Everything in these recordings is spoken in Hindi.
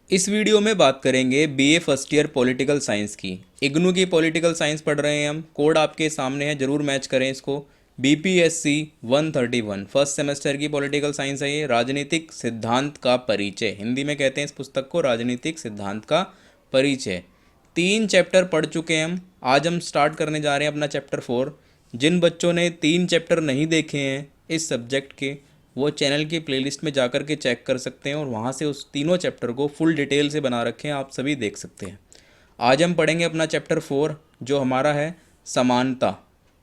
इस वीडियो में बात करेंगे BA first year political science की। इग्नू की पॉलिटिकल साइंस पढ़ रहे हैं हम। कोड आपके सामने है, जरूर मैच करें इसको। बीपीएससी 131 फर्स्ट सेमेस्टर की पॉलिटिकल साइंस है ये। राजनीतिक सिद्धांत का परिचय, हिंदी में कहते हैं इस पुस्तक को राजनीतिक सिद्धांत का परिचय। 3 चैप्टर पढ़ चुके हैं हम। आज हम स्टार्ट करने जा रहे हैं अपना चैप्टर 4। जिन बच्चों ने 3 चैप्टर नहीं देखे हैं इस सब्जेक्ट के, वो चैनल की प्लेलिस्ट में जाकर के चेक कर सकते हैं और वहाँ से उस तीनों चैप्टर को फुल डिटेल से बना रखे हैं, आप सभी देख सकते हैं। आज हम पढ़ेंगे अपना चैप्टर 4 जो हमारा है समानता,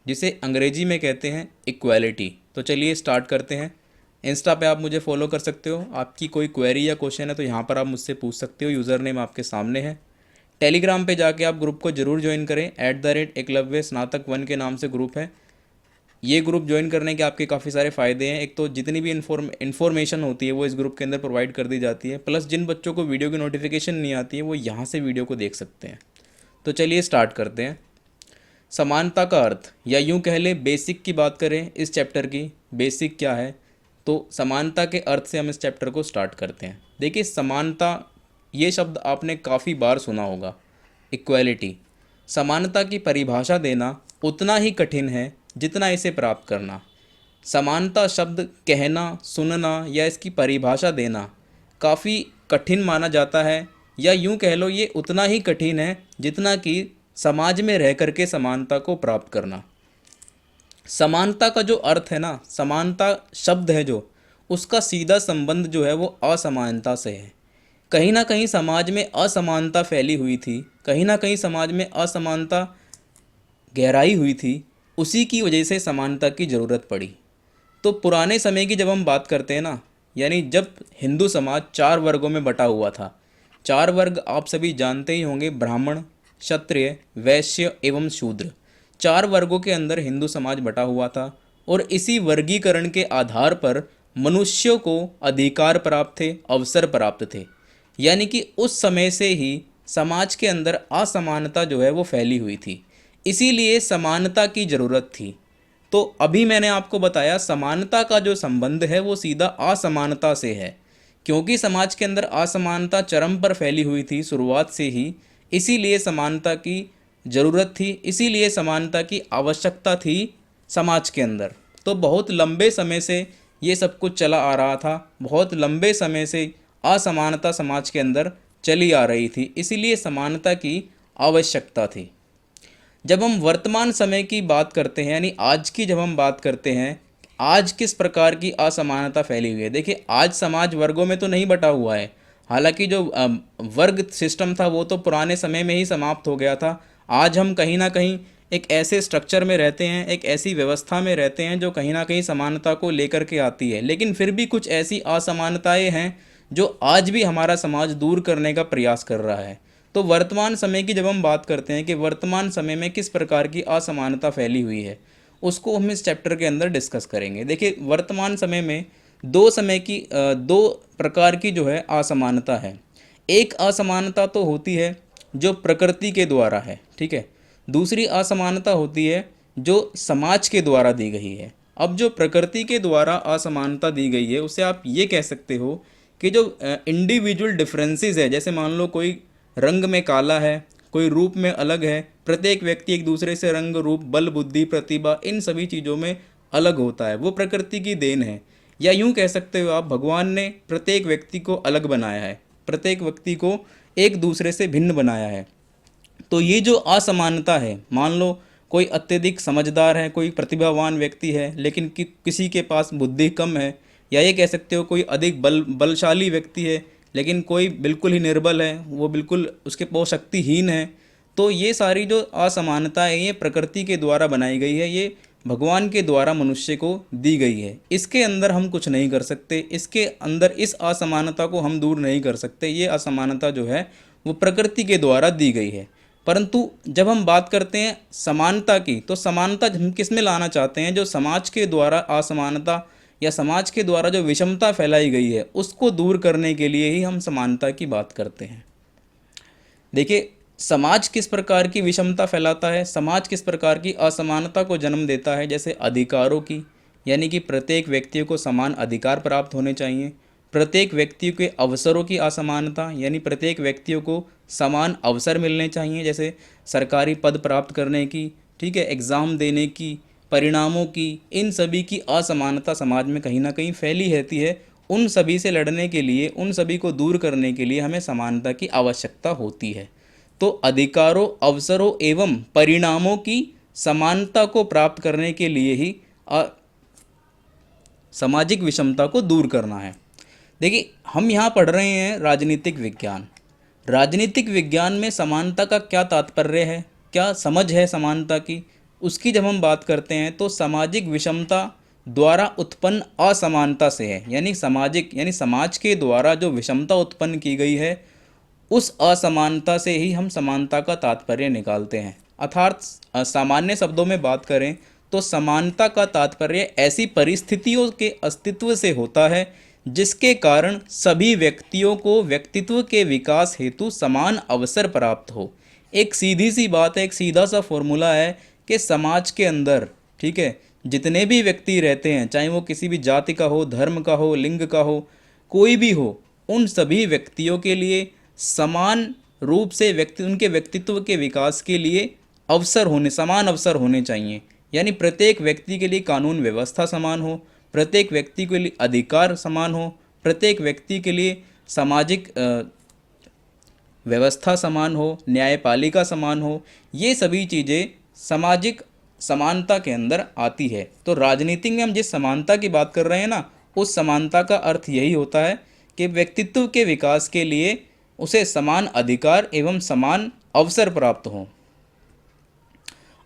जिसे अंग्रेजी में कहते हैं इक्वालिटी। तो चलिए स्टार्ट करते हैं। इंस्टा पे आप मुझे फॉलो कर सकते हो। आपकी कोई क्वेरी या क्वेश्चन है तो यहाँ पर आप मुझसे पूछ सकते हो। यूज़र नेम आपके सामने है। टेलीग्राम पे जाके आप ग्रुप को ज़रूर ज्वाइन करें। @एकलव्य स्नातक 1 के नाम से ग्रुप है। ये ग्रुप ज्वाइन करने के आपके काफ़ी सारे फ़ायदे हैं। एक तो जितनी भी इन्फॉर्मेशन होती है वो इस ग्रुप के अंदर प्रोवाइड कर दी जाती है, प्लस जिन बच्चों को वीडियो की नोटिफिकेशन नहीं आती है वो यहाँ से वीडियो को देख सकते हैं। तो चलिए स्टार्ट करते हैं। समानता का अर्थ, या यूँ कह लें बेसिक की बात करें इस चैप्टर की, बेसिक क्या है, तो समानता के अर्थ से हम इस चैप्टर को स्टार्ट करते हैं। देखिए समानता, ये शब्द आपने काफ़ी बार सुना होगा। इक्वालिटी, समानता की परिभाषा देना उतना ही कठिन है जितना इसे प्राप्त करना। समानता शब्द कहना, सुनना या इसकी परिभाषा देना काफ़ी कठिन माना जाता है, या यूँ कह लो ये उतना ही कठिन है जितना कि समाज में रह कर के समानता को प्राप्त करना। समानता का जो अर्थ है ना, समानता शब्द है जो, उसका सीधा संबंध जो है वो असमानता से है। कहीं ना कहीं समाज में असमानता फैली हुई थी, कहीं ना कहीं समाज में असमानता गहराई हुई थी, उसी की वजह से समानता की ज़रूरत पड़ी। तो पुराने समय की जब हम बात करते हैं ना, यानी जब हिंदू समाज 4 वर्गों में बटा हुआ था। 4 वर्ग आप सभी जानते ही होंगे, ब्राह्मण, क्षत्रिय, वैश्य एवं शूद्र। 4 वर्गों के अंदर हिंदू समाज बटा हुआ था और इसी वर्गीकरण के आधार पर मनुष्यों को अधिकार प्राप्त थे, अवसर प्राप्त थे। यानी कि उस समय से ही समाज के अंदर असमानता जो है वो फैली हुई थी, इसीलिए समानता की ज़रूरत थी। तो अभी मैंने आपको बताया समानता का जो संबंध है वो सीधा असमानता से है, क्योंकि समाज के अंदर असमानता चरम पर फैली हुई थी शुरुआत से ही, इसीलिए समानता की ज़रूरत थी, इसीलिए समानता की आवश्यकता थी समाज के अंदर। तो बहुत लंबे समय से ये सब कुछ चला आ रहा था, बहुत लंबे समय से असमानता समाज के अंदर चली आ रही थी, इसीलिए समानता की आवश्यकता थी। जब हम वर्तमान समय की बात करते हैं, यानी आज की जब हम बात करते हैं, आज किस प्रकार की असमानता फैली हुई है। देखिए आज समाज वर्गों में तो नहीं बटा हुआ है, हालांकि जो वर्ग सिस्टम था वो तो पुराने समय में ही समाप्त हो गया था। आज हम कहीं ना कहीं एक ऐसे स्ट्रक्चर में रहते हैं, एक ऐसी व्यवस्था में रहते हैं जो कहीं ना कहीं समानता को लेकर के आती है, लेकिन फिर भी कुछ ऐसी असमानताएं हैं जो आज भी हमारा समाज दूर करने का प्रयास कर रहा है। तो वर्तमान समय की जब हम बात करते हैं कि वर्तमान समय में किस प्रकार की असमानता फैली हुई है, उसको हम इस चैप्टर के अंदर डिस्कस करेंगे। देखिए वर्तमान समय में दो प्रकार की जो है असमानता है। एक असमानता तो होती है जो प्रकृति के द्वारा है, ठीक है। दूसरी असमानता होती है जो समाज के द्वारा दी गई है। अब जो प्रकृति के द्वारा असमानता दी गई है उसे आप ये कह सकते हो कि जो इंडिविजुअल डिफरेंसेस है, जैसे मान लो कोई रंग में काला है, कोई रूप में अलग है, प्रत्येक व्यक्ति एक दूसरे से रंग, रूप, बल, बुद्धि, प्रतिभा, इन सभी चीज़ों में अलग होता है, वो प्रकृति की देन है। या यूँ कह सकते हो आप, भगवान ने प्रत्येक व्यक्ति को अलग बनाया है, प्रत्येक व्यक्ति को एक दूसरे से भिन्न बनाया है। तो ये जो असमानता है, मान लो कोई अत्यधिक समझदार है, कोई प्रतिभावान व्यक्ति है, लेकिन किसी के पास बुद्धि कम है, या ये कह सकते हो कोई अधिक बलशाली व्यक्ति है लेकिन कोई बिल्कुल ही निर्बल है, वो बिल्कुल उसके बहुत शक्तिहीन है। तो ये सारी जो असमानता है ये प्रकृति के द्वारा बनाई गई है, ये भगवान के द्वारा मनुष्य को दी गई है। इसके अंदर हम कुछ नहीं कर सकते, इसके अंदर इस असमानता को हम दूर नहीं कर सकते। ये असमानता जो है वो प्रकृति के द्वारा दी गई है। परंतु जब हम बात करते हैं समानता की, तो समानता हम किस में लाना चाहते हैं, जो समाज के द्वारा असमानता या समाज के द्वारा जो विषमता फैलाई गई है उसको दूर करने के लिए ही हम समानता की बात करते हैं। देखिए समाज किस प्रकार की विषमता फैलाता है, समाज किस प्रकार की असमानता को जन्म देता है। जैसे अधिकारों की, यानी कि प्रत्येक व्यक्ति को समान अधिकार प्राप्त होने चाहिए, प्रत्येक व्यक्ति के अवसरों की असमानता, यानी प्रत्येक व्यक्तियों को समान अवसर मिलने चाहिए, जैसे सरकारी पद प्राप्त करने की, ठीक है, एग्ज़ाम देने की, परिणामों की, इन सभी की असमानता समाज में कहीं ना कहीं फैली रहती है। उन सभी से लड़ने के लिए, उन सभी को दूर करने के लिए हमें समानता की आवश्यकता होती है। तो अधिकारों, अवसरों एवं परिणामों की समानता को प्राप्त करने के लिए ही सामाजिक विषमता को दूर करना है। देखिए, हम यहाँ पढ़ रहे हैं राजनीतिक विज्ञान। राजनीतिक विज्ञान में समानता का क्या तात्पर्य है, क्या समझ है समानता की, उसकी जब हम बात करते हैं तो सामाजिक विषमता द्वारा उत्पन्न असमानता से है। यानी सामाजिक, यानी समाज के द्वारा जो विषमता उत्पन्न की गई है, उस असमानता से ही हम समानता का तात्पर्य निकालते हैं। अर्थात सामान्य शब्दों में बात करें तो समानता का तात्पर्य ऐसी परिस्थितियों के अस्तित्व से होता है जिसके कारण सभी व्यक्तियों को व्यक्तित्व के विकास हेतु समान अवसर प्राप्त हो। एक सीधी सी बात है, एक सीधा सा फॉर्मूला है कि समाज के अंदर, ठीक है, जितने भी व्यक्ति रहते हैं, चाहे वो किसी भी जाति का हो, धर्म का हो, लिंग का हो, कोई भी हो, उन सभी व्यक्तियों के लिए समान रूप से उनके व्यक्तित्व के विकास के लिए समान अवसर होने चाहिए। यानी प्रत्येक व्यक्ति के लिए कानून व्यवस्था समान हो, प्रत्येक व्यक्ति के लिए अधिकार समान हो, प्रत्येक व्यक्ति के लिए सामाजिक व्यवस्था समान हो, न्यायपालिका समान हो। ये सभी चीज़ें सामाजिक समानता के अंदर आती है। तो राजनीति में हम जिस समानता की बात कर रहे हैं ना, उस समानता का अर्थ यही होता है कि व्यक्तित्व के विकास के लिए उसे समान अधिकार एवं समान अवसर प्राप्त हों।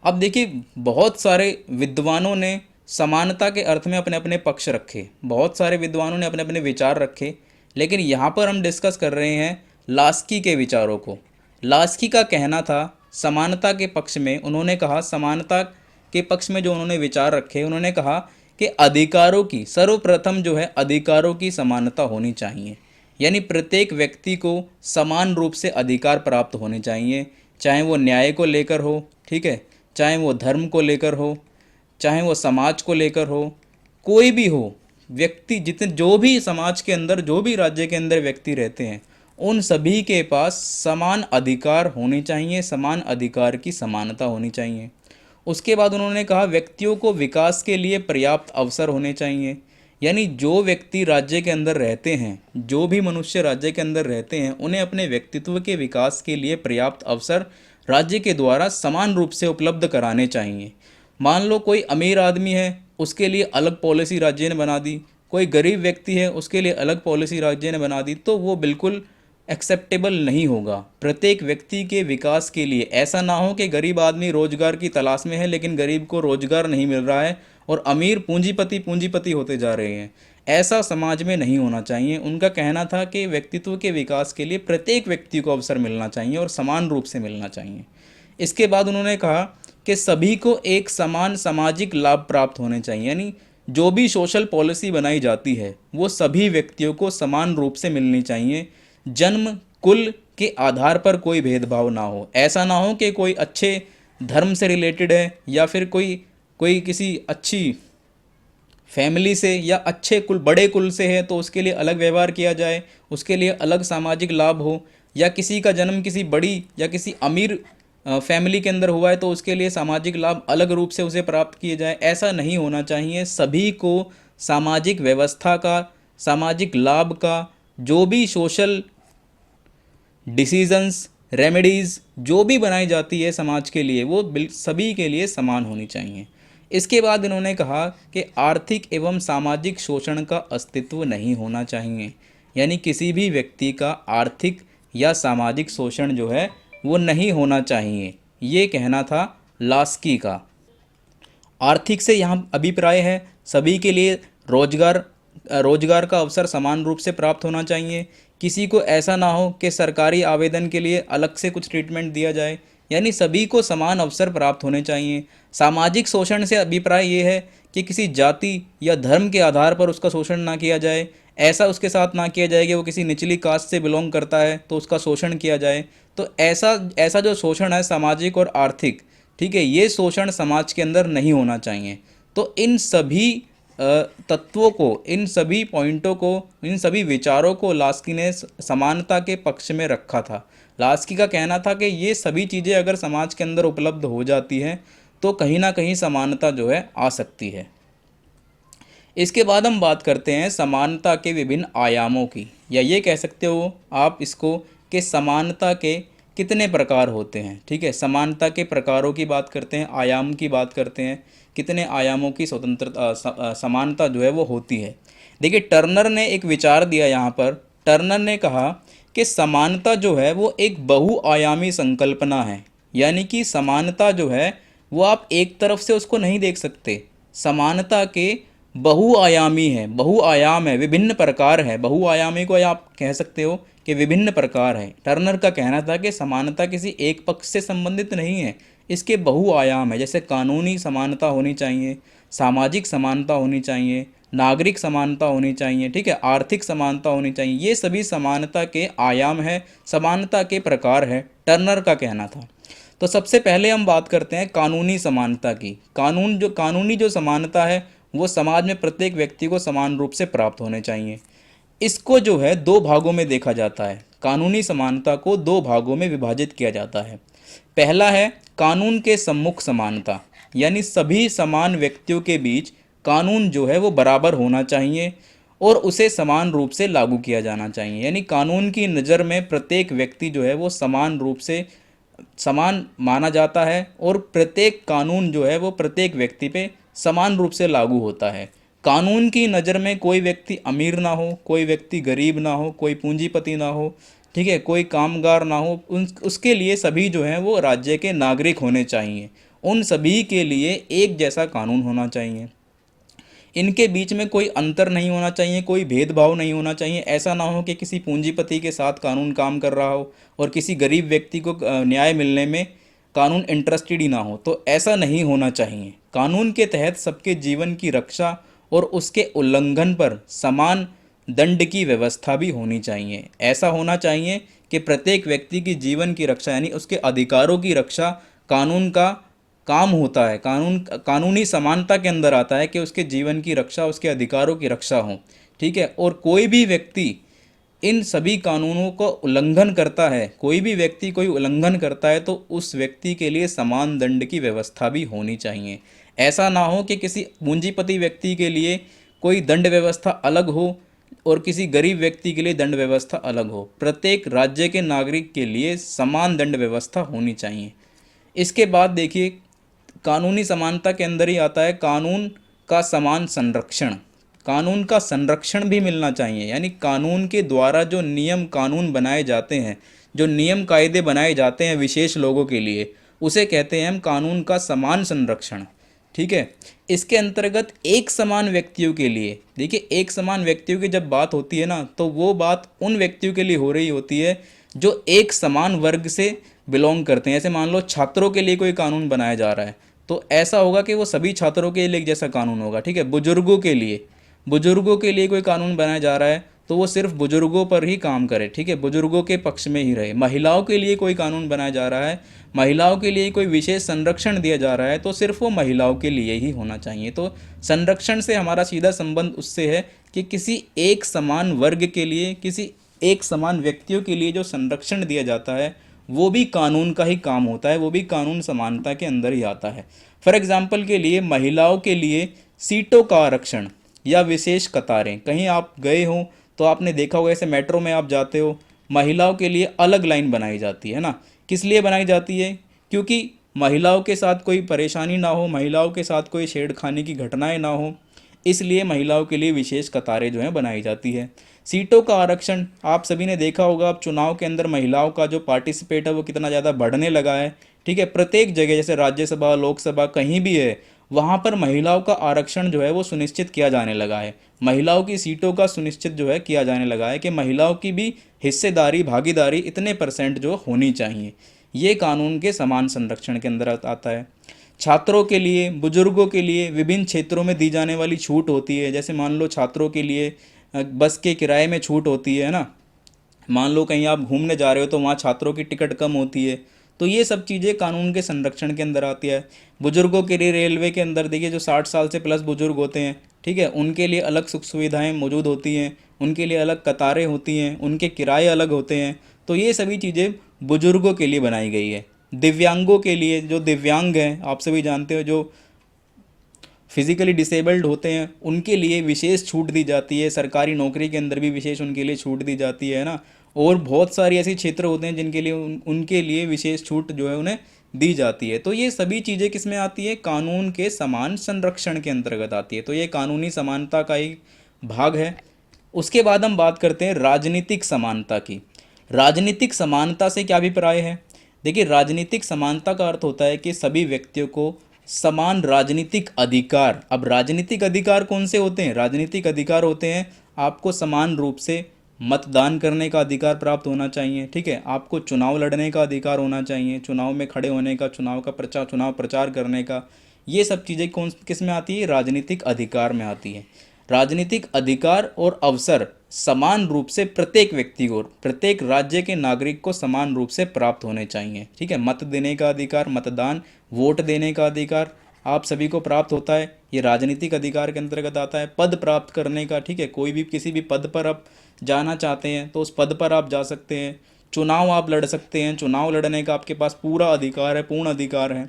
अब देखिए, बहुत सारे विद्वानों ने समानता के अर्थ में अपने अपने पक्ष रखे, बहुत सारे विद्वानों ने अपने अपने विचार रखे, लेकिन यहाँ पर हम डिस्कस कर रहे हैं लास्की के विचारों को। लास्की का कहना था समानता के पक्ष में, उन्होंने कहा, समानता के पक्ष में जो उन्होंने विचार रखे, उन्होंने कहा कि अधिकारों की, सर्वप्रथम जो है अधिकारों की समानता होनी चाहिए। यानी प्रत्येक व्यक्ति को समान रूप से अधिकार प्राप्त होने चाहिए, चाहे वो न्याय को लेकर हो, ठीक है, चाहे वो धर्म को लेकर हो, चाहे वो समाज को लेकर हो, कोई भी हो व्यक्ति, जितने जो भी समाज के अंदर, जो भी राज्य के अंदर व्यक्ति रहते हैं, उन सभी के पास समान अधिकार होने चाहिए, समान अधिकार की समानता होनी चाहिए। उसके बाद उन्होंने कहा व्यक्तियों को विकास के लिए पर्याप्त अवसर होने चाहिए। यानी जो व्यक्ति राज्य के अंदर रहते हैं, जो भी मनुष्य राज्य के अंदर रहते हैं, उन्हें अपने व्यक्तित्व के विकास के लिए पर्याप्त अवसर राज्य के द्वारा समान रूप से उपलब्ध कराने चाहिए। मान लो कोई अमीर आदमी है, उसके लिए अलग पॉलिसी राज्य ने बना दी, कोई गरीब व्यक्ति है, उसके लिए अलग पॉलिसी राज्य ने बना दी, तो वो बिल्कुल एक्सेप्टेबल नहीं होगा। प्रत्येक व्यक्ति के विकास के लिए ऐसा ना हो कि गरीब आदमी रोजगार की तलाश में है लेकिन गरीब को रोजगार नहीं मिल रहा है और अमीर पूंजीपति होते जा रहे हैं। ऐसा समाज में नहीं होना चाहिए। उनका कहना था कि व्यक्तित्व के विकास के लिए प्रत्येक व्यक्ति को अवसर मिलना चाहिए और समान रूप से मिलना चाहिए। इसके बाद उन्होंने कहा कि सभी को एक समान सामाजिक लाभ प्राप्त होने चाहिए। यानी जो भी सोशल पॉलिसी बनाई जाती है वो सभी व्यक्तियों को समान रूप से मिलनी चाहिए, जन्म कुल के आधार पर कोई भेदभाव ना हो। ऐसा ना हो कि कोई अच्छे धर्म से रिलेटेड है या फिर कोई किसी अच्छी फैमिली से या अच्छे कुल, बड़े कुल से है तो उसके लिए अलग व्यवहार किया जाए, उसके लिए अलग सामाजिक लाभ हो, या किसी का जन्म किसी बड़ी या किसी अमीर फैमिली के अंदर हुआ है तो उसके लिए सामाजिक लाभ अलग रूप से उसे प्राप्त किए जाए। ऐसा नहीं होना चाहिए। सभी को सामाजिक व्यवस्था का, सामाजिक लाभ का, जो भी सोशल डिसीजंस, रेमेडीज़ जो भी बनाई जाती है समाज के लिए, वो सभी के लिए समान होनी चाहिए। इसके बाद इन्होंने कहा कि आर्थिक एवं सामाजिक शोषण का अस्तित्व नहीं होना चाहिए। यानी किसी भी व्यक्ति का आर्थिक या सामाजिक शोषण जो है वो नहीं होना चाहिए, ये कहना था लास्की का। आर्थिक से यहाँ अभिप्राय है सभी के लिए रोजगार का अवसर समान रूप से प्राप्त होना चाहिए। किसी को ऐसा ना हो कि सरकारी आवेदन के लिए अलग से कुछ ट्रीटमेंट दिया जाए। यानी सभी को समान अवसर प्राप्त होने चाहिए। सामाजिक शोषण से अभिप्राय ये है कि किसी जाति या धर्म के आधार पर उसका शोषण ना किया जाए। ऐसा उसके साथ ना किया जाए कि वो किसी निचली कास्ट से बिलोंग करता है तो उसका शोषण किया जाए। तो ऐसा जो शोषण है सामाजिक और आर्थिक, ठीक है, ये शोषण समाज के अंदर नहीं होना चाहिए। तो इन सभी तत्वों को, इन सभी पॉइंटों को, इन सभी विचारों को लास्की ने समानता के पक्ष में रखा था। लास्की का कहना था कि ये सभी चीज़ें अगर समाज के अंदर उपलब्ध हो जाती हैं तो कहीं ना कहीं समानता जो है आ सकती है। इसके बाद हम बात करते हैं समानता के विभिन्न आयामों की, या ये कह सकते हो आप इसको कि समानता के कितने प्रकार होते हैं। ठीक है, समानता के प्रकारों की बात करते हैं, आयाम की बात करते हैं, कितने आयामों की समानता जो है वो होती है। देखिए, टर्नर ने एक विचार दिया यहाँ पर। टर्नर ने कहा कि समानता जो है वो एक बहुआयामी संकल्पना है, यानी कि समानता जो है वो आप एक तरफ से उसको नहीं देख सकते। समानता के बहुआयामी है, बहुआयाम है, विभिन्न प्रकार है। बहुआयामी को आप कह सकते हो कि विभिन्न प्रकार है। टर्नर का कहना था कि समानता किसी एक पक्ष से संबंधित नहीं है, इसके बहुआयाम है। जैसे कानूनी समानता होनी चाहिए, सामाजिक समानता होनी चाहिए, नागरिक समानता होनी चाहिए, ठीक है, आर्थिक समानता होनी चाहिए। ये सभी समानता के आयाम है, समानता के प्रकार है, टर्नर का कहना था। तो सबसे पहले हम बात करते हैं कानूनी समानता की। कानूनी जो समानता है वो समाज में प्रत्येक व्यक्ति को समान रूप से प्राप्त होने चाहिए। इसको जो है दो भागों में देखा जाता है। कानूनी समानता को दो भागों में विभाजित किया जाता है। पहला है कानून के सम्मुख समानता, यानी सभी समान व्यक्तियों के बीच कानून जो है वो बराबर होना चाहिए और उसे समान रूप से लागू किया जाना चाहिए। यानी कानून की नज़र में प्रत्येक व्यक्ति जो है वो समान रूप से समान माना जाता है और प्रत्येक कानून जो है वो प्रत्येक व्यक्ति पे समान रूप से लागू होता है। कानून की नज़र में कोई व्यक्ति अमीर ना हो, कोई व्यक्ति गरीब ना हो, कोई पूंजीपति ना हो, ठीक है, कोई कामगार ना हो, उसके लिए सभी जो हैं वो राज्य के नागरिक होने चाहिए। उन सभी के लिए एक जैसा कानून होना चाहिए। इनके बीच में कोई अंतर नहीं होना चाहिए, कोई भेदभाव नहीं होना चाहिए। ऐसा ना हो कि किसी पूंजीपति के साथ कानून काम कर रहा हो और किसी गरीब व्यक्ति को न्याय मिलने में कानून इंटरेस्टेड ही ना हो, तो ऐसा नहीं होना चाहिए। कानून के तहत सबके जीवन की रक्षा और उसके उल्लंघन पर समान दंड की व्यवस्था भी होनी चाहिए। ऐसा होना चाहिए कि प्रत्येक व्यक्ति की जीवन की रक्षा यानी उसके अधिकारों की रक्षा कानून का काम होता है। कानूनी समानता के अंदर आता है कि उसके जीवन की रक्षा, उसके अधिकारों की रक्षा हो, ठीक है। और कोई भी व्यक्ति इन सभी कानूनों को उल्लंघन करता है, कोई भी व्यक्ति कोई उल्लंघन करता है तो उस व्यक्ति के लिए समान दंड की व्यवस्था भी होनी चाहिए। ऐसा ना हो कि किसी पूंजीपति व्यक्ति के लिए कोई दंड व्यवस्था अलग हो और किसी गरीब व्यक्ति के लिए दंड व्यवस्था अलग हो। प्रत्येक राज्य के नागरिक के लिए समान दंड व्यवस्था होनी चाहिए। इसके बाद देखिए, कानूनी समानता के अंदर ही आता है कानून का समान संरक्षण। कानून का संरक्षण भी मिलना चाहिए, यानी कानून के द्वारा जो नियम कानून बनाए जाते हैं, जो नियम कायदे बनाए जाते हैं विशेष लोगों के लिए, उसे कहते हैं हम कानून का समान संरक्षण, ठीक है। इसके अंतर्गत एक समान व्यक्तियों के लिए, देखिए एक समान व्यक्तियों की जब बात होती है ना, तो वो बात उन व्यक्तियों के लिए हो रही होती है जो एक समान वर्ग से बिलोंग करते हैं। ऐसे मान लो छात्रों के लिए कोई कानून बनाया जा रहा है तो ऐसा होगा कि वो सभी छात्रों के लिए एक जैसा कानून होगा, ठीक है। बुजुर्गों के लिए कोई कानून बनाया जा रहा है तो वो सिर्फ बुजुर्गों पर ही काम करे, ठीक है, बुजुर्गों के पक्ष में ही रहे। महिलाओं के लिए कोई कानून बनाया जा रहा है, महिलाओं के लिए कोई विशेष संरक्षण दिया जा रहा है तो सिर्फ वो महिलाओं के लिए ही होना चाहिए। तो संरक्षण से हमारा सीधा संबंध उससे है कि किसी एक समान वर्ग के लिए, किसी एक समान व्यक्तियों के लिए जो संरक्षण दिया जाता है वो भी कानून का ही काम होता है, वो भी कानून समानता के अंदर ही आता है। फॉर एग्जाम्पल के लिए महिलाओं के लिए सीटों का आरक्षण या विशेष कतारें। कहीं आप गए हो तो आपने देखा होगा, ऐसे मेट्रो में आप जाते हो, महिलाओं के लिए अलग लाइन बनाई जाती है ना। किस लिए बनाई जाती है? क्योंकि महिलाओं के साथ कोई परेशानी ना हो, महिलाओं के साथ कोई छेड़खानी की घटनाएं ना हो, इसलिए महिलाओं के लिए विशेष कतारें जो हैं बनाई जाती है। सीटों का आरक्षण आप सभी ने देखा होगा, अब चुनाव के अंदर महिलाओं का जो पार्टिसिपेट है वो कितना ज़्यादा बढ़ने लगा है, ठीक है। प्रत्येक जगह जैसे राज्यसभा, लोकसभा कहीं भी है वहाँ पर महिलाओं का आरक्षण जो है वो सुनिश्चित किया जाने लगा है। महिलाओं की सीटों का सुनिश्चित जो है किया जाने लगा है कि महिलाओं की भी हिस्सेदारी, भागीदारी इतने % जो होनी चाहिए। ये कानून के समान संरक्षण के अंदर आता है। छात्रों के लिए, बुजुर्गों के लिए विभिन्न क्षेत्रों में दी जाने वाली छूट होती है। जैसे मान लो छात्रों के लिए बस के किराए में छूट होती है ना, मान लो कहीं आप घूमने जा रहे हो तो वहाँ छात्रों की टिकट कम होती है, तो ये सब चीज़ें कानून के संरक्षण के अंदर आती है। बुजुर्गों के लिए रेलवे के अंदर देखिए जो 60 साल से प्लस बुजुर्ग होते हैं ठीक है, उनके लिए अलग सुख सुविधाएं मौजूद होती हैं, उनके लिए अलग कतारें होती हैं, उनके किराए अलग होते हैं। तो ये सभी चीज़ें बुजुर्गों के लिए बनाई गई है। दिव्यांगों के लिए, जो दिव्यांग हैं आप सभी जानते हो, जो फिजिकली डिसेबल्ड होते हैं, उनके लिए विशेष छूट दी जाती है। सरकारी नौकरी के अंदर भी विशेष उनके लिए छूट दी जाती है ना। और बहुत सारी ऐसी क्षेत्र होते हैं जिनके लिए उनके लिए विशेष छूट जो है उन्हें दी जाती है। तो ये सभी चीज़ें किस में आती है? कानून के समान संरक्षण के अंतर्गत आती है। तो ये कानूनी समानता का ही भाग है। उसके बाद हम बात करते हैं राजनीतिक समानता की। राजनीतिक समानता से क्या अभिप्राय है? देखिए, राजनीतिक समानता का अर्थ होता है कि सभी व्यक्तियों को समान राजनीतिक अधिकार। अब राजनीतिक अधिकार कौन से होते हैं? राजनीतिक अधिकार होते हैं आपको समान रूप से मतदान करने का अधिकार प्राप्त होना चाहिए, ठीक है, आपको चुनाव लड़ने का अधिकार होना चाहिए, चुनाव में खड़े होने का, चुनाव प्रचार करने का। ये सब चीज़ें कौन किस में आती है? राजनीतिक अधिकार में आती है। राजनीतिक अधिकार और अवसर समान रूप से प्रत्येक व्यक्ति को, प्रत्येक राज्य के नागरिक को समान रूप से प्राप्त होने चाहिए, ठीक है। मत देने का अधिकार, मतदान, वोट देने का अधिकार आप सभी को प्राप्त होता है, ये राजनीतिक अधिकार के अंतर्गत आता है। पद प्राप्त करने का, ठीक है, कोई भी किसी भी पद पर आप जाना चाहते हैं तो उस पद पर आप जा सकते हैं। चुनाव आप लड़ सकते हैं, चुनाव लड़ने का आपके पास पूरा अधिकार है, पूर्ण अधिकार है।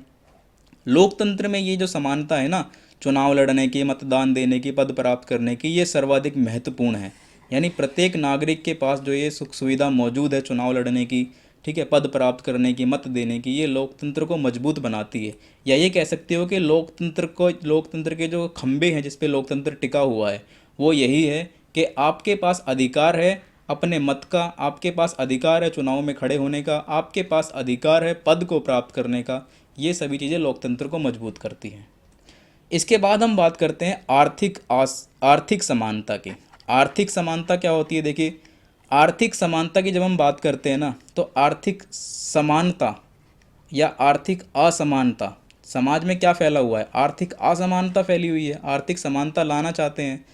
लोकतंत्र में ये जो समानता है ना, चुनाव लड़ने की, मतदान देने की, पद प्राप्त करने की, ये सर्वाधिक महत्वपूर्ण है। यानी प्रत्येक नागरिक के पास जो ये सुख सुविधा मौजूद है चुनाव लड़ने की, ठीक है, पद प्राप्त करने की, मत देने की, ये लोकतंत्र को मजबूत बनाती है। या ये कह सकते हो कि लोकतंत्र के जो खंभे हैं जिस पे लोकतंत्र टिका हुआ है वो यही है कि आपके पास अधिकार है अपने मत का, आपके पास अधिकार है चुनाव में खड़े होने का, आपके पास अधिकार है पद को प्राप्त करने का। ये सभी चीज़ें लोकतंत्र को मजबूत करती हैं। इसके बाद हम बात करते हैं आर्थिक समानता की। आर्थिक समानता क्या होती है? देखिए, आर्थिक समानता की जब हम बात करते हैं ना, तो आर्थिक समानता या आर्थिक असमानता, समाज में क्या फैला हुआ है? आर्थिक असमानता फैली हुई है। आर्थिक समानता लाना चाहते हैं,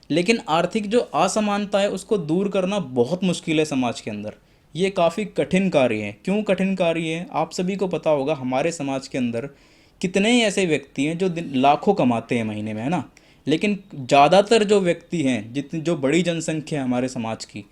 लेकिन आर्थिक जो असमानता है उसको दूर करना बहुत मुश्किल है समाज के अंदर। ये काफ़ी कठिन कार्य है। क्यों कठिन कार्य है? आप सभी को पता होगा हमारे समाज के अंदर कितने ही ऐसे व्यक्ति हैं जो लाखों कमाते हैं महीने में, है ना, लेकिन ज़्यादातर जो व्यक्ति हैं, जितनी जो बड़ी जनसंख्या है हमारे समाज की,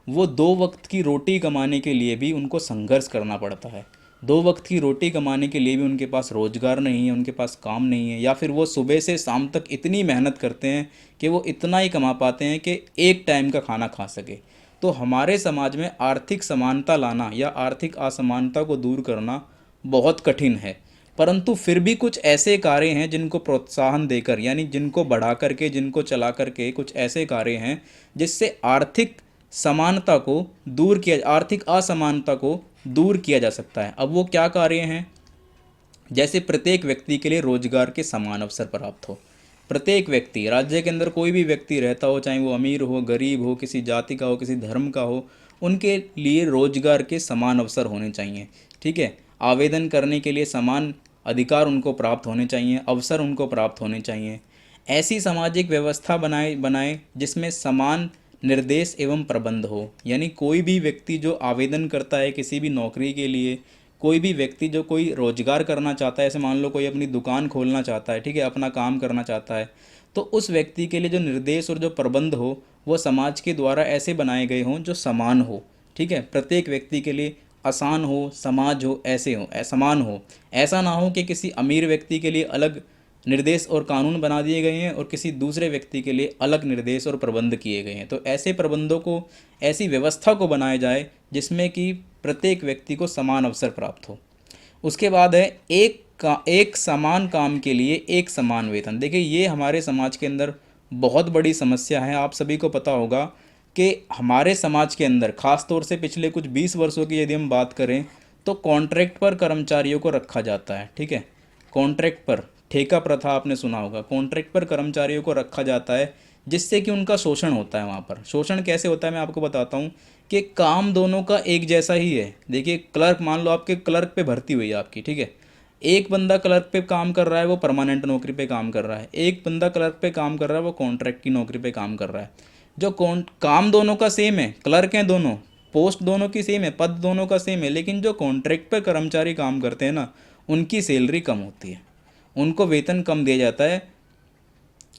वो 2 वक्त की रोटी कमाने के लिए भी उनको संघर्ष करना पड़ता है। 2 वक्त की रोटी कमाने के लिए भी उनके पास रोजगार नहीं है, उनके पास काम नहीं है, या फिर वो सुबह से शाम तक इतनी मेहनत करते हैं कि वो इतना ही कमा पाते हैं कि एक टाइम का खाना खा सके। तो हमारे समाज में आर्थिक समानता लाना या आर्थिक असमानता को दूर करना बहुत कठिन है। परंतु फिर भी कुछ ऐसे कार्य हैं जिनको प्रोत्साहन देकर, यानी जिनको बढ़ा करके, जिनको चला करके, कुछ ऐसे कार्य हैं जिससे आर्थिक समानता को दूर किया, आर्थिक असमानता को दूर किया जा सकता है। अब वो क्या कार्य हैं? जैसे प्रत्येक व्यक्ति के लिए रोजगार के समान अवसर प्राप्त हो। प्रत्येक व्यक्ति, राज्य के अंदर कोई भी व्यक्ति रहता हो, चाहे वो अमीर हो, गरीब हो, किसी जाति का हो, किसी धर्म का हो, उनके लिए रोजगार के समान अवसर होने चाहिए, ठीक है। आवेदन करने के लिए समान अधिकार उनको प्राप्त होने चाहिए, अवसर उनको प्राप्त होने चाहिए। ऐसी सामाजिक व्यवस्था बनाए जिसमें समान निर्देश एवं प्रबंध हो। यानी कोई भी व्यक्ति जो आवेदन करता है किसी भी नौकरी के लिए, कोई भी व्यक्ति जो कोई रोजगार करना चाहता है, ऐसे मान लो कोई अपनी दुकान खोलना चाहता है, ठीक है, अपना काम करना चाहता है, तो उस व्यक्ति के लिए जो निर्देश और जो प्रबंध हो वो समाज के द्वारा ऐसे बनाए गए हों जो समान हो, ठीक है, प्रत्येक व्यक्ति के लिए आसान हो, समाज हो, ऐसे हो, समान हो। ऐसा ना हो कि किसी अमीर व्यक्ति के लिए अलग निर्देश और कानून बना दिए गए हैं और किसी दूसरे व्यक्ति के लिए अलग निर्देश और प्रबंध किए गए हैं। तो ऐसे प्रबंधों को, ऐसी व्यवस्था को बनाया जाए जिसमें कि प्रत्येक व्यक्ति को समान अवसर प्राप्त हो। उसके बाद है एक समान काम के लिए एक समान वेतन। देखिए, ये हमारे समाज के अंदर बहुत बड़ी समस्या है। आप सभी को पता होगा कि हमारे समाज के अंदर खास तौर से पिछले कुछ 20 वर्षों की यदि हम बात करें तो कॉन्ट्रैक्ट पर कर्मचारियों को रखा जाता है, ठीक है। कॉन्ट्रैक्ट पर, ठेका प्रथा आपने सुना होगा, कॉन्ट्रैक्ट पर कर्मचारियों को रखा जाता है जिससे कि उनका शोषण होता है। वहाँ पर शोषण कैसे होता है मैं आपको बताता हूँ कि काम दोनों का एक जैसा ही है। देखिए, क्लर्क, मान लो आपके क्लर्क पे भर्ती हुई है आपकी, ठीक है, एक बंदा क्लर्क पे काम कर रहा है, वो परमानेंट नौकरी पे काम कर रहा है, एक बंदा क्लर्क पे काम कर रहा है, वो कॉन्ट्रैक्ट की नौकरी पे काम कर रहा है। जो काम दोनों का सेम है, क्लर्क हैं दोनों, पोस्ट दोनों की सेम है, पद दोनों का सेम है, लेकिन जो कॉन्ट्रैक्ट पर कर्मचारी काम करते हैं ना, उनकी सैलरी कम होती है, उनको वेतन कम दिया जाता है।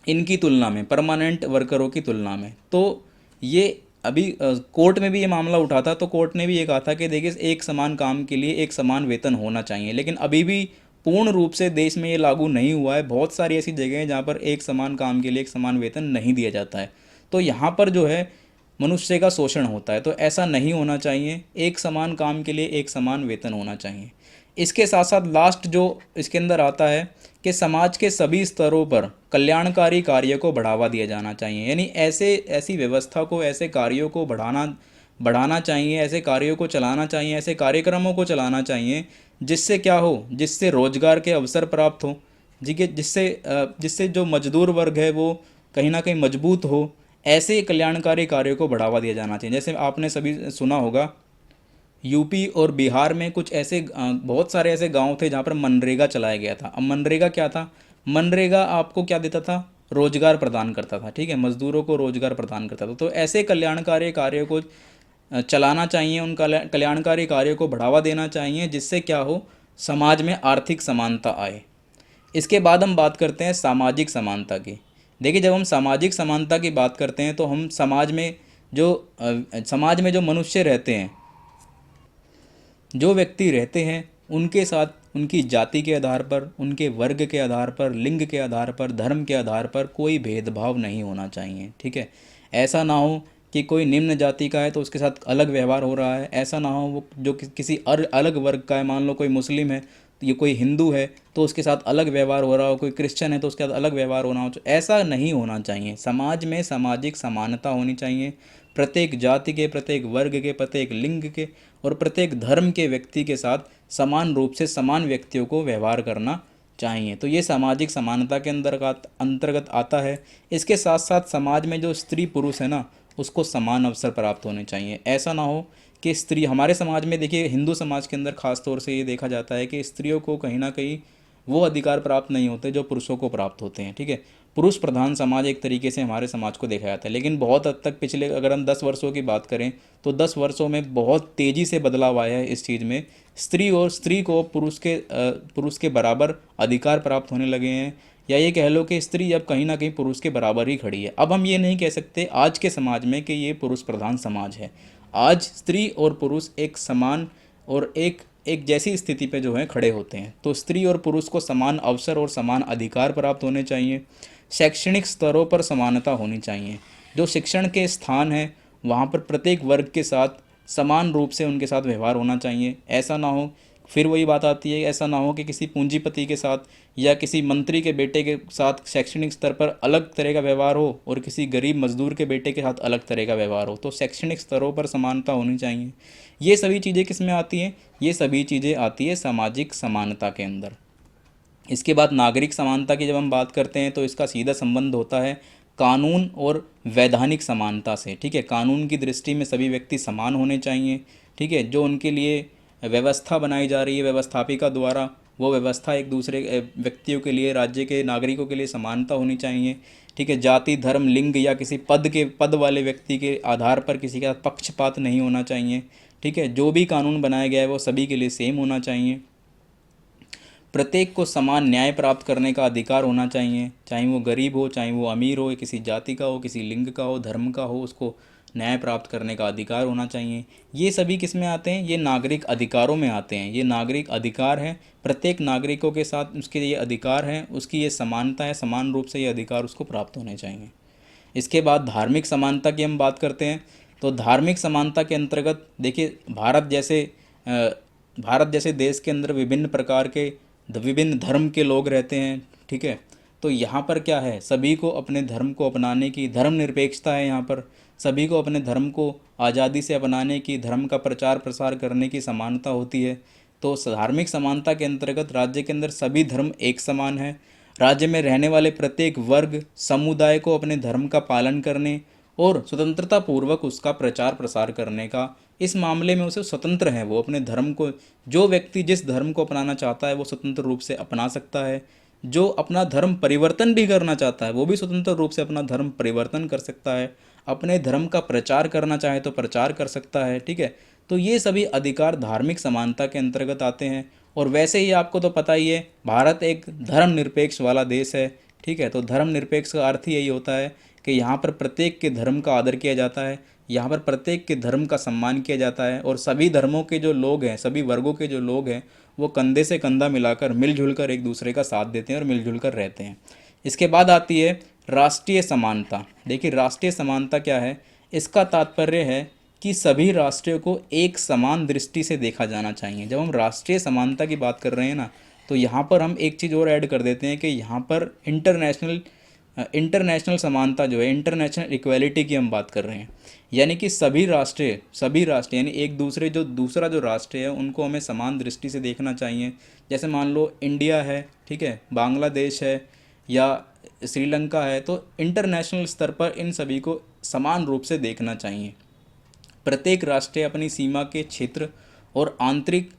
इनकी तुलना में, परमानेंट वर्करों की तुलना में। तो ये अभी कोर्ट में भी ये मामला उठा था, तो कोर्ट ने भी ये कहा था कि देखिए एक समान काम के लिए एक समान वेतन होना चाहिए, लेकिन अभी भी पूर्ण रूप से देश में ये लागू नहीं हुआ है। बहुत सारी ऐसी जगह हैं जहाँ पर एक समान काम के लिए एक समान वेतन नहीं दिया जाता है। तो यहाँ पर जो है मनुष्य का शोषण होता है, तो ऐसा नहीं होना चाहिए। एक समान काम के लिए एक समान वेतन होना चाहिए। इसके साथ साथ लास्ट जो इसके अंदर आता है कि समाज के सभी स्तरों पर कल्याणकारी कार्य को बढ़ावा दिया जाना चाहिए। यानी ऐसी व्यवस्था को, ऐसे कार्यों को बढ़ाना चाहिए, ऐसे कार्यों को चलाना चाहिए, ऐसे कार्यक्रमों को चलाना चाहिए जिससे क्या हो, जिससे रोजगार के अवसर प्राप्त हो, जी के जिससे जो मजदूर वर्ग है वो कहीं ना कहीं मजबूत हो। ऐसे कल्याणकारी कार्यों को बढ़ावा दिया जाना चाहिए। जैसे आपने सभी सुना होगा, यूपी और बिहार में कुछ ऐसे बहुत सारे ऐसे गांव थे जहाँ पर मनरेगा चलाया गया था। अब मनरेगा क्या था? मनरेगा आपको क्या देता था? रोजगार प्रदान करता था, ठीक है, मजदूरों को रोजगार प्रदान करता था। तो ऐसे कल्याणकारी कार्यों को चलाना चाहिए, उन कल्याणकारी कार्यों को बढ़ावा देना चाहिए जिससे क्या हो, समाज में आर्थिक समानता आए। इसके बाद हम बात करते हैं सामाजिक समानता की। देखिए, जब हम सामाजिक समानता की बात करते हैं तो हम समाज में जो मनुष्य रहते हैं, जो व्यक्ति रहते हैं, उनके साथ उनकी जाति के आधार पर, उनके वर्ग के आधार पर, लिंग के आधार पर, धर्म के आधार पर कोई भेदभाव नहीं होना चाहिए, ठीक है। ऐसा ना हो कि कोई निम्न जाति का है तो उसके साथ अलग व्यवहार हो रहा है। ऐसा ना हो वो जो किसी अलग वर्ग का है, मान लो कोई मुस्लिम है तो ये कोई हिंदू है तो उसके साथ अलग व्यवहार हो रहा हो, कोई क्रिश्चियन है तो उसके साथ अलग व्यवहार होना हो। ऐसा नहीं होना चाहिए। समाज में सामाजिक समानता होनी चाहिए। प्रत्येक जाति के, प्रत्येक वर्ग के, प्रत्येक लिंग के और प्रत्येक धर्म के व्यक्ति के साथ समान रूप से समान व्यक्तियों को व्यवहार करना चाहिए। तो ये सामाजिक समानता के अंतर्गत आता है। इसके साथ साथ समाज में जो स्त्री पुरुष है ना, उसको समान अवसर प्राप्त होने चाहिए। ऐसा ना हो कि स्त्री, हमारे समाज में देखिए, हिंदू समाज के अंदर खास तौर से ये देखा जाता है कि स्त्रियों को कहीं ना कहीं वो अधिकार प्राप्त नहीं होते जो पुरुषों को प्राप्त होते हैं, ठीक है। पुरुष प्रधान समाज एक तरीके से हमारे समाज को देखा जाता है, लेकिन बहुत हद तक पिछले, अगर हम 10 वर्षों की बात करें तो 10 वर्षों में बहुत तेज़ी से बदलाव आया है इस चीज़ में। स्त्री को पुरुष के बराबर अधिकार प्राप्त होने लगे हैं, या ये कह लो कि स्त्री अब कहीं ना कहीं पुरुष के बराबर ही खड़ी है। अब हम ये नहीं कह सकते आज के समाज में कि ये पुरुष प्रधान समाज है। आज स्त्री और पुरुष एक समान और एक एक जैसी स्थिति पे जो है खड़े होते हैं। तो स्त्री और पुरुष को समान अवसर और समान अधिकार प्राप्त होने चाहिए। शैक्षणिक स्तरों पर समानता होनी चाहिए। जो शिक्षण के स्थान हैं वहाँ पर प्रत्येक वर्ग के साथ समान रूप से उनके साथ व्यवहार होना चाहिए। ऐसा ना हो, फिर वही बात आती है, ऐसा ना हो कि किसी पूंजीपति के साथ या किसी मंत्री के बेटे के साथ शैक्षणिक स्तर पर अलग तरह का व्यवहार हो और किसी गरीब मजदूर के बेटे के साथ अलग तरह का व्यवहार हो। तो शैक्षणिक स्तरों पर समानता होनी चाहिए। ये सभी चीज़ें किस में आती हैं? ये सभी चीज़ें आती है सामाजिक समानता के अंदर। इसके बाद नागरिक समानता की जब हम बात करते हैं तो इसका सीधा संबंध होता है कानून और वैधानिक समानता से, ठीक है। कानून की दृष्टि में सभी व्यक्ति समान होने चाहिए, ठीक है। जो उनके लिए व्यवस्था बनाई जा रही है व्यवस्थापिका द्वारा, वो व्यवस्था एक दूसरे व्यक्तियों के लिए, राज्य के नागरिकों के लिए समानता होनी चाहिए, ठीक है। जाति, धर्म, लिंग या किसी पद वाले व्यक्ति के आधार पर किसी का पक्षपात नहीं होना चाहिए, ठीक है। जो भी कानून बनाया गया है वो सभी के लिए सेम होना चाहिए। प्रत्येक को समान न्याय प्राप्त करने का अधिकार होना चाहिए, चाहे वो गरीब हो, चाहे वो अमीर हो, किसी जाति का हो, किसी लिंग का हो, धर्म का हो, उसको न्याय प्राप्त करने का अधिकार होना चाहिए। ये सभी किस में आते हैं? ये नागरिक अधिकारों में आते हैं। ये नागरिक अधिकार हैं, प्रत्येक नागरिकों के साथ उसके ये अधिकार हैं, उसकी ये समानता है, समान रूप से ये अधिकार उसको प्राप्त होने चाहिए। इसके बाद धार्मिक समानता की हम बात करते हैं। तो धार्मिक समानता के अंतर्गत देखिए, भारत जैसे देश के अंदर विभिन्न प्रकार के विभिन्न धर्म के लोग रहते हैं, ठीक है। तो यहाँ पर क्या है, सभी को अपने धर्म को अपनाने की धर्मनिरपेक्षता है। यहाँ पर सभी को अपने धर्म को आज़ादी से अपनाने की, धर्म का प्रचार प्रसार करने की समानता होती है। तो धार्मिक समानता के अंतर्गत राज्य के अंदर सभी धर्म एक समान है। राज्य में रहने वाले प्रत्येक वर्ग समुदाय को अपने धर्म का पालन करने और स्वतंत्रता पूर्वक उसका प्रचार प्रसार करने का, इस मामले में उसे स्वतंत्र है। वो अपने धर्म को, जो व्यक्ति जिस धर्म को अपनाना चाहता है वो स्वतंत्र रूप से अपना सकता है। जो अपना धर्म परिवर्तन भी करना चाहता है वो भी स्वतंत्र रूप से अपना धर्म परिवर्तन कर सकता है। अपने धर्म का प्रचार करना चाहे तो प्रचार कर सकता है, ठीक है। तो ये सभी अधिकार धार्मिक समानता के अंतर्गत आते हैं। और वैसे ही आपको तो पता ही है, भारत एक धर्मनिरपेक्ष वाला देश है, ठीक है। तो धर्मनिरपेक्ष का अर्थ ही यही होता है कि यहाँ पर प्रत्येक के धर्म का आदर किया जाता है, यहाँ पर प्रत्येक के धर्म का सम्मान किया जाता है, और सभी धर्मों के जो लोग हैं, सभी वर्गों के जो लोग हैं, वो कंधे से कंधा मिलाकर मिलजुल कर एक दूसरे का साथ देते हैं और मिलजुल कर रहते हैं। इसके बाद आती है राष्ट्रीय समानता। देखिए राष्ट्रीय समानता क्या है, इसका तात्पर्य है कि सभी राष्ट्रों को एक समान दृष्टि से देखा जाना चाहिए। जब हम राष्ट्रीय समानता की बात कर रहे हैं ना, तो यहाँ पर हम एक चीज़ और ऐड कर देते हैं कि यहाँ पर इंटरनेशनल समानता जो है, इंटरनेशनल इक्वालिटी की हम बात कर रहे हैं। यानी कि सभी राष्ट्र यानी एक दूसरे जो दूसरा जो राष्ट्र है उनको हमें समान दृष्टि से देखना चाहिए। जैसे मान लो इंडिया है, ठीक है, बांग्लादेश है या श्रीलंका है, तो इंटरनेशनल स्तर पर इन सभी को समान रूप से देखना चाहिए। प्रत्येक राष्ट्र अपनी सीमा के क्षेत्र और आंतरिक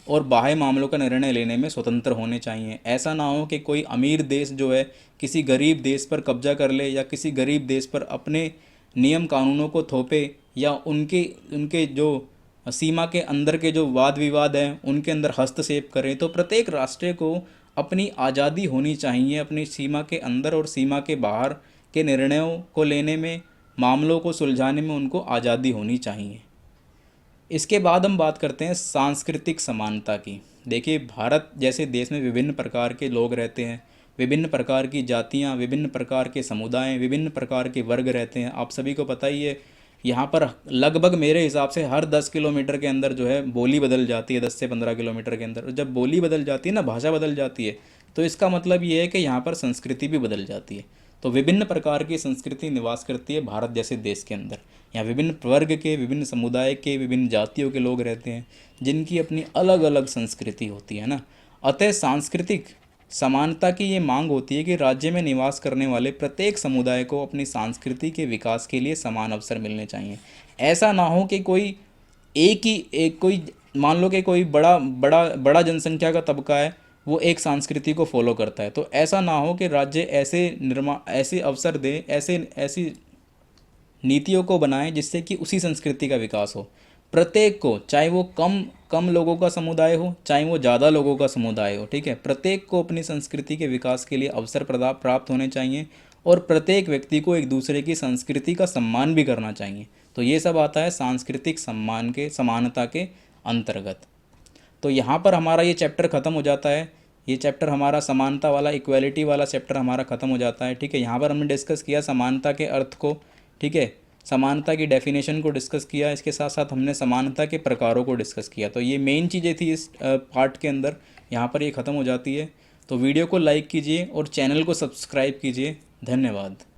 और बाह्य मामलों का निर्णय लेने में स्वतंत्र होने चाहिए। ऐसा ना हो कि कोई अमीर देश जो है किसी गरीब देश पर कब्जा कर ले, या किसी गरीब देश पर अपने नियम कानूनों को थोपे, या उनके उनके जो सीमा के अंदर के जो वाद विवाद हैं उनके अंदर हस्तक्षेप करें। तो प्रत्येक राष्ट्र को अपनी आज़ादी होनी चाहिए, अपनी सीमा के अंदर और सीमा के बाहर के निर्णयों को लेने में, मामलों को सुलझाने में उनको आज़ादी होनी चाहिए। इसके बाद हम बात करते हैं सांस्कृतिक समानता की। देखिए भारत जैसे देश में विभिन्न प्रकार के लोग रहते हैं, विभिन्न प्रकार की जातियाँ, विभिन्न प्रकार के समुदाय, विभिन्न प्रकार के वर्ग रहते हैं। आप सभी को पता ही है, यहाँ पर लगभग मेरे हिसाब से हर 10 किलोमीटर के अंदर जो है बोली बदल जाती है, 10 से 15 किलोमीटर के अंदर। और जब बोली बदल जाती है ना, भाषा बदल जाती है, तो इसका मतलब ये है कि यहाँ पर संस्कृति भी बदल जाती है। तो विभिन्न प्रकार की संस्कृति निवास करती है भारत जैसे देश के अंदर। यहाँ विभिन्न वर्ग के, विभिन्न समुदाय के, विभिन्न जातियों के लोग रहते हैं, जिनकी अपनी अलग अलग संस्कृति होती है ना। अतः सांस्कृतिक समानता की ये मांग होती है कि राज्य में निवास करने वाले प्रत्येक समुदाय को अपनी संस्कृति के विकास के लिए समान अवसर मिलने चाहिए। ऐसा ना हो कि कोई मान लो कि कोई बड़ा जनसंख्या का तबका है, वो एक संस्कृति को फॉलो करता है। तो ऐसा ना हो कि राज्य ऐसे अवसर दे, ऐसी नीतियों को बनाएं जिससे कि उसी संस्कृति का विकास हो। प्रत्येक को, चाहे वो कम लोगों का समुदाय हो, चाहे वो ज़्यादा लोगों का समुदाय हो, ठीक है, प्रत्येक को अपनी संस्कृति के विकास के लिए अवसर प्राप्त होने चाहिए, और प्रत्येक व्यक्ति को एक दूसरे की संस्कृति का सम्मान भी करना चाहिए। तो ये सब आता है सांस्कृतिक समानता के अंतर्गत। तो यहाँ पर हमारा ये चैप्टर ख़त्म हो जाता है। ये चैप्टर हमारा समानता वाला, इक्वालिटी वाला चैप्टर हमारा ख़त्म हो जाता है, ठीक है। यहाँ पर हमने डिस्कस किया समानता के अर्थ को, ठीक है, समानता की डेफिनेशन को डिस्कस किया। इसके साथ साथ हमने समानता के प्रकारों को डिस्कस किया। तो ये मेन चीज़ें थी इस पार्ट के अंदर। यहाँ पर ये ख़त्म हो जाती है। तो वीडियो को लाइक कीजिए और चैनल को सब्सक्राइब कीजिए। धन्यवाद।